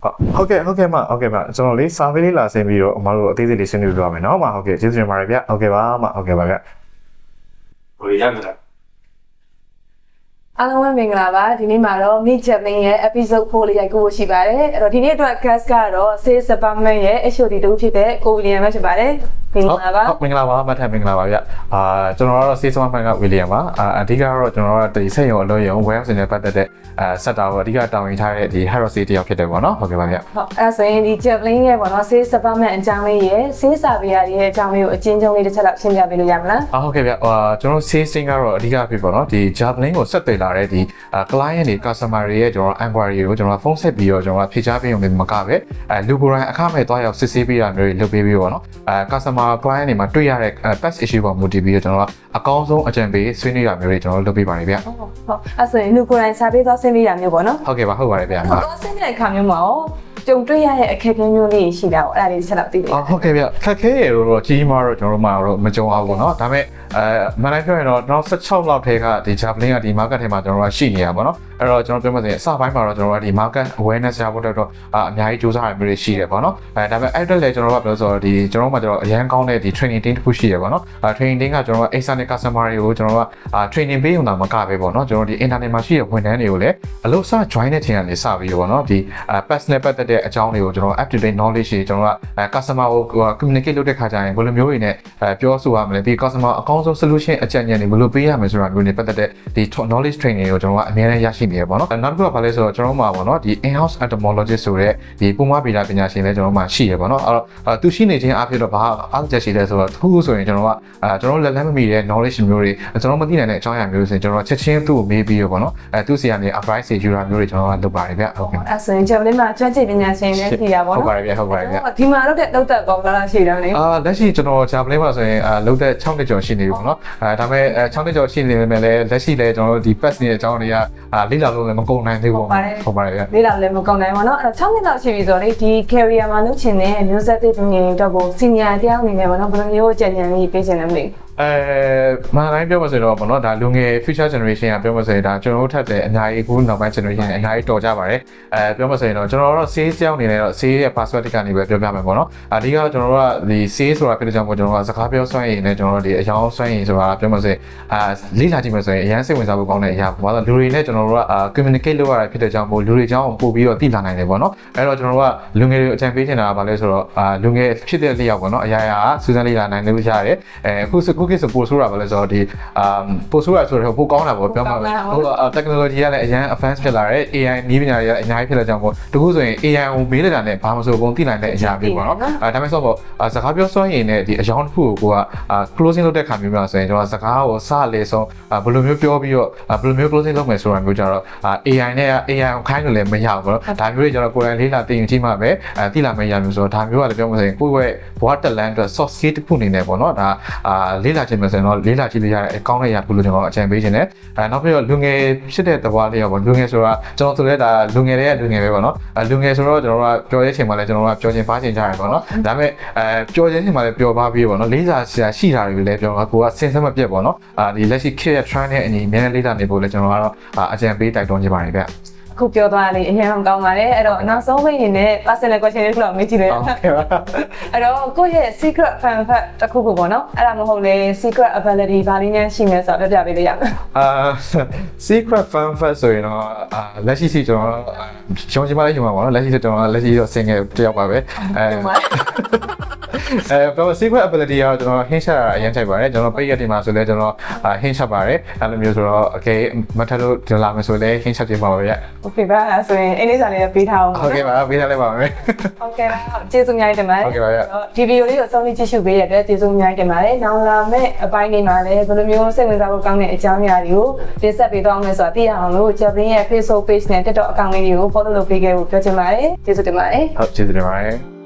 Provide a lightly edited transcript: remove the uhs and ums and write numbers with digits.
ဟုတ်ကဲ့ကျွန်တော်လေးစာပေးလေးလာဆင်းပြီးတော့အမတို့အသေးစိတ်လေးရှင်းပြပြပါမယ်နော်ဟုတ်ကဲ့ကျေးဇူးတင်ပါတယ်ဗျဟုတ်ကဲ့ပါဟုတ်ကဲ့ပါဗျဟိုရမ်းတာအားလုံးပဲမင်္ဂလာပါဒီနေ့မှာတော့ Meet Japanese ရဲ့ episode 4လေးရိုက်ကူဖို့ရှိပါတယ်အဲ့တော့ဒီနေ့အတွက် guest ကတော့ Sales Department ရဲ့ HOD တူဖြစ်တဲ့ကို William ပဲဖြစ်ပါတယ်မင်္ဂလာပါမင်္ဂလာပါမထမင်္ဂလာပါဗျကျွန်တော်ကတော့ Sales Department က William ပါအဓိကတော့ကျွန်တော်တို့ဒီစက်ရုံအလုပ်ရုံ warehouse နဲ့ပတ်သက်တဲ့ဆက်တာကိုအဓိကတောင်းရင်ထားတဲ့ဒီ head of sales တယောက်ဖြစ်တယ်ပေါ့နော်ဟုတ်ကဲ့ပါဗျဟုတ်အဲ့ဆိုရင်ဒီ Japanese ရဲ့ပေါ့နော် Sales Department အကြောင်းလေးရဲ့ Sales Survey ရဲ့အကြောင်းလေးကိုအချင်းချင်းလေးတစ်ချက်လောက်ရှင်းပြပေးလို့ရမလားဟုတ်ကဲ့ဗျကျွန်တော် Sales team ကတော့အဓိကဖြစ်ပေါ့နော်ဒီ Japanese ကိုဆက်သွယ်လာတဲ့ဒီ client တွေ customer တွေရဲ့ကျွန်တော် inquiry ကိုကျွန်တော်ဖုန်းဆက်ပြီးတော့ကျွန်တော်ဖြေချပေးရုံနဲ့မကပဲလူကိုယ်တိုင်အခမဲ့တွားရောက်စစ်ဆေးပေးတာမျိုးတွေလုပ်ပေးပြီးပေါ့နော်customer client တွေမှာတွေ့ရတဲ့ past issue ပေါ်မူတည်ပြီးတော့ကျွန်တော်အကောင်းဆုံးအကြံပေးဆွေးနွေးတာမျိုးတွေကျွန်တော်လုပ်ပေးပါတယ်ဗျဟုတ်အဲ့ဆိုရင်လူကိုယ်တိုင်စာပေးသွားဆင်းပေးတာမျိုးပေါ့နော်ဟုတ်ကဲ့ပါဟုတ်ပါတယ်ဗျသွားဆင်းတဲ့အခါမျိုးမှာရောကြုံတွေ့ရတဲ့အခက်အခဲမျိုးလေးရှိတာပေါ့အဲ့ဒါလေးတစ်ချက်လောက်သိပေးဟုတ်ကဲ့ဗျအခက်အခဲတွေတော့ကြီးမားတော့ကျွန်တော်တို့မှတော့မကြုံအောင်ပေါ့နော်ဒါပေမဲ့မန်နိုင်ပြောရင်တော့နောက်16လောက်ထဲကဒီ Japanese ကဒီ market ထဲမှာကျွန်တော်တို့ရှိနေရပါတော့အဲ့တော့ကျွန်တော်ပြောမှဆိုရင်အစပိုင်းမှာတော့ကျွန်တော်တို့ဒီ market awareness ရဖို့တော့အများကြီးစူးစမ်းရမျိုးတွေရှိတယ်ပေါ့နော်ဒါပေမဲ့အဲ့တက်လည်းကျွန်တော်တို့ကပြောဆိုတော့ဒီကျွန်တော်တို့မှကျွန်တော်အရန်ကောင်းတဲ့ဒီ training team တစ်ခုရှိရပေါ့နော်training team ကကျွန်တော်တို့ external customer တွေကိုကျွန်တော်တို့ကtraining ပေးရုံတော့မကပဲပေါ့နော်ကျွန်တော်ဒီ internet မှာရှိတဲ့ဝန်ထမ်းတွေကိုလည်းအလုပ်စ join တဲ့ချိန်ကနေစပြီးပေါ့နော်ဒီ personal ပတ်သက်တဲ့အကြောင်းတွေကိုကျွန်တော် up to date knowledge တွေကျွန်တော်က customer ကို communicate လုပ်တဲ့ခါကျရင်ဘယ်လိုမျိုးတွေနဲ့ပြောဆိုရမလဲဒီ customer အကောင်းဆုံး solution အကြံဉာဏ်တွေဘယ်လိုပေးရမလဲဆိုတာမျိုးတွေပတ်သက်တဲ့ဒီ knowledge training ကိုကျွန်တော်ကအများနဲ့ရရှိနေရပေါ့နော်နောက်တစ်ခုကဘာလဲဆိုတော့ကျွန်တော်တို့မှာပေါ့နော်ဒီ in-house entomologist ဆိုတဲ့ဒီပုံမှန်ဗီဇပညာရှင်လည်းကျွန်တော်တို့မှာရှိရပေါ့နော်အဲ့တော့သူရှိနေခြင်းအဖြစ်တော့ဘာအားချက်ရှိလဲဆိုတော့သူဆိုရင်ကျွန်တော်ကကျွန်တော်လက်မမီတဲ့ knowledge မျိုးတွေကျွန်တော်မသိနိုင်တဲ့အကြောင်းအရာမျိုးတွေဆိုရင်ကျွန်တော်ချက်ချင်းသူ့ကိုမေးပြီးတော့ပေါ့နော်သူစီကနေ advice တွေယူတာမျိုးတွေကျွန်တော်ကလုပ်ပါတယ်ဗျဟုတ်ကဲ့အဲ့ဆိုရင်ကျွန်တော်လည်းမှာကျွမ်းကျင်ပညာရှင်လည်းရှိရပါတော့ဟုတ်ပါတယ်ဗျဒီမှာလုပ်တဲ့လောက်သက်ကောလာရှိတယ်လေလက်ရှိကျွန်တော်ဂျာပန်မှာဆိုရင်လုပ်တဲ့6နှစ်ကျော်ရှိနေပြီပေါ့နော်ဒါပေမဲ့6နှစ်ကျော်ရှိနေပေမဲ့လည်းလက်ရှိလည်းကျွန်တော်တို့ဒီ pass ရဲ့အကြောင်းတွေကလေ့လာလို့လည်းမကုန်နိုင်သေးဘူးပေါ့ဟုတ်ပါတယ်ဗျလေ့လာလည်းမကုန်နိုင်ပါတော့အဲ့တော့6နှစ်လောက်ရှိပြီဆိုတော့လေဒီ career မှာလုပ်ချင်တဲ့မျိုးဆက်သစ်တွေတော့ကို senior တယောက်အနေနဲ့ပေါ့နော်ဘယ်လိုမျိုးကြံဉာဏ်လေးပေးချင်လဲမသိမတိုင်းပြောမှဆိုတော့ပေါ့နော်ဒါလူငယ် future generation ကပြောမှဆိုရင်ဒါကျွန်တော်တို့ထပ်တယ်အများကြီးအခုနောက်ပိုင်း generation အများကြီးတော်ကြပါတယ်ပြောမှဆိုရင်တော့ကျွန်တော်တို့ sales ကြောင်းနေလည်းတော့ sales ရဲ့ perspective ကနေပဲပြောပြမယ်ပေါ့နော်အဓိကကျွန်တော်တို့ကဒီ sales ဆိုတာဖြစ်တဲ့ကြောင့်ပေါ့ကျွန်တော်ကစကားပြောစွမ်းရည်နဲ့ကျွန်တော်တို့ဒီအယောင်စွမ်းရည်ဆိုတာပြောမှဆိုရင်လေ့လာကြည့်မှဆိုရင်အရန်စိတ်ဝင်စားဖို့ကောင်းတဲ့အရာပေါ့လူတွေနဲ့ကျွန်တော်တို့ကcommunicate လုပ်ရတာဖြစ်တဲ့ကြောင့်မို့လူတွေကြောင်းပို့ပြီးတော့သိလာနိုင်တယ်ပေါ့နော်အဲ့တော့ကျွန်တော်တို့ကလူငယ်တွေအကြံပေးချင်တာကဘာလဲဆိုတော့လူငယ်ဖြစ်တဲ့လျောက်ပေါ့နော်အရာရာစူးစမ်းလေ့လာနိုင်လို့ရတယ်အခုကိစ္စပို့ဆိုးတာပါလဲဆိုတော့ဒီပို့ဆိုးရဆိုတော့ပိုကောင်းတာပေါ့ပြောမှာပဲဟို technology ကလည်းအရန် advance ဖြစ်လာတယ် AI နည်းပညာတွေကအများကြီးဖြစ်လာကြအောင်ပေါ့တခုဆိုရင် AI ကိုမေးလိုက်တာနဲ့ဘာမှမဆိုပုံသိနိုင်တဲ့အရာမျိုးပေါ့နော်ဒါပေမဲ့ဆိုတော့စကားပြောစွမ်းရည်နဲ့ဒီအယောင်တစ်ခုကိုက closing လုပ်တဲ့ခါမျိုးမျိုးဆိုရင်ကျွန်တော်စကားကိုစလေဆုံးဘယ်လိုမျိုးပြောပြီးတော့ဘယ်လိုမျိုး closing လုပ်မယ်ဆိုတာမျိုးကြတော့ AI နဲ့ AI ကိုခိုင်းလို့လည်းမရဘူးပေါ့နော်ဒါမျိုးတွေကျွန်တော်ကိုယ်တိုင်လေးလာတင်ယူကြည့်မှပဲသိလာမယ့်အရာမျိုးဆိုတော့ဒါမျိုးကလည်းပြောမှဆိုရင်ကိုယ့်ရဲ့ဘဝတက်လန်းအတွက် soft skill တစ်ခုအနေနဲ့ပေါ့နော်ဒါလေးလာခြင်းမျိုးဆိုရင်တော့လေးလာကြည့်လို့ရတဲ့အကောင်းတဲ့အရာတစ်ခုလို့ကျွန်တော်အကြံပေးခြင်းနဲ့နောက်ပြီးတော့လူငယ်ဖြစ်တဲ့သဘောလေးရောပေါ့လူငယ်ဆိုတာကျွန်တော်ဆိုလဲဒါလူငယ်တွေကလူငယ်ပဲပေါ့နော်လူငယ်ဆိုတော့ကျွန်တော်ကပြောတဲ့အချိန်မှာလည်းကျွန်တော်ကပြောခြင်းပါခြင်းကြရတယ်ပေါ့နော်ဒါပေမဲ့ပြောခြင်းချိန်မှာလည်းပြောပါပြီးပေါ့နော်လေးစားရှိတာတွေလည်းပြောတော့ကိုကစဉ်းစားမပြတ်ပေါ့နော်ဒီလက်ရှိ kid ရဲ့ trend နဲ့အညီအများနဲ့လေးစားနေဖို့လည်းကျွန်တော်ကတော့အကြံပေးတိုက်တွန်းခြင်းပါတယ်ဗျခုပြောသွားလေအရင်ကောင်းပါတယ်အဲ့တော့နောက်ဆုံးပိတ်နေနဲ့ personal question လေးခုလောက်မေးကြည့်လိုက်အဲ့တော့ကိုယ့်ရဲ့ secret fan fact တစ်ခုခုပေါ့နော်အဲ့ဒါမဟုတ်လေ secret ability ဘာလေးများရှိနေဆိုတော့ပြပြပေးလို့ရမယ်secret fan fact ဆိုရင်တော့လက်ရှိစီကျွန်တော်ရှုံးချင်ပါလိမ့်ရှင်ပါပေါ့နော်လက်ရှိကျွန်တော်လက်ရှိတော့ single တယောက်ပါပဲပြော secret ability ကတော့ကျွန်တော် hint ချတာအရင်ချိန်ပါတယ်ကျွန်တော်ပိတ်ရက်ဒီမှာဆိုလဲကျွန်တော်hint ချပါတယ်အဲ့လိုမျိုးဆိုတော့ okay မထလို့ဒီလာမယ်ဆိုလဲ hint ချပြပါပါဗျOkay ပါဆိုရင်အင်းလေးစာလေးပေးထားအောင်ဟုတ်ကဲ့ပါပေးထားလိုက်ပါမယ်ဟုတ်ကဲ့ပါကျေးဇူးအများကြီးတင်ပါတယ်ဟုတ်ကဲ့ပါဗျဒီဗီဒီယိုလေးကိုအဆုံးထိကြည့်ရှုပေးရတဲ့အတွက်ကျေးဇူးအများကြီးတင်ပါတယ်နောက်လာမယ့်အပိုင်းတွေမှာလည်းဘယ်လိုမျိုးစိတ်ဝင်စားဖို့ကောင်းတဲ့အကြောင်းအရာတွေကိုတင်ဆက်ပေးသွားမယ်ဆိုတာသိရအောင်လို့ Japanese ရဲ့ Facebook page နဲ့ TikTok account လေးတွေကို follow လုပ်ပေးခဲ့ဖို့ပြောချင်ပါတယ်ကျေးဇူးတင်ပါတယ်ဟုတ်ကျေးဇူးတင်ပါတယ်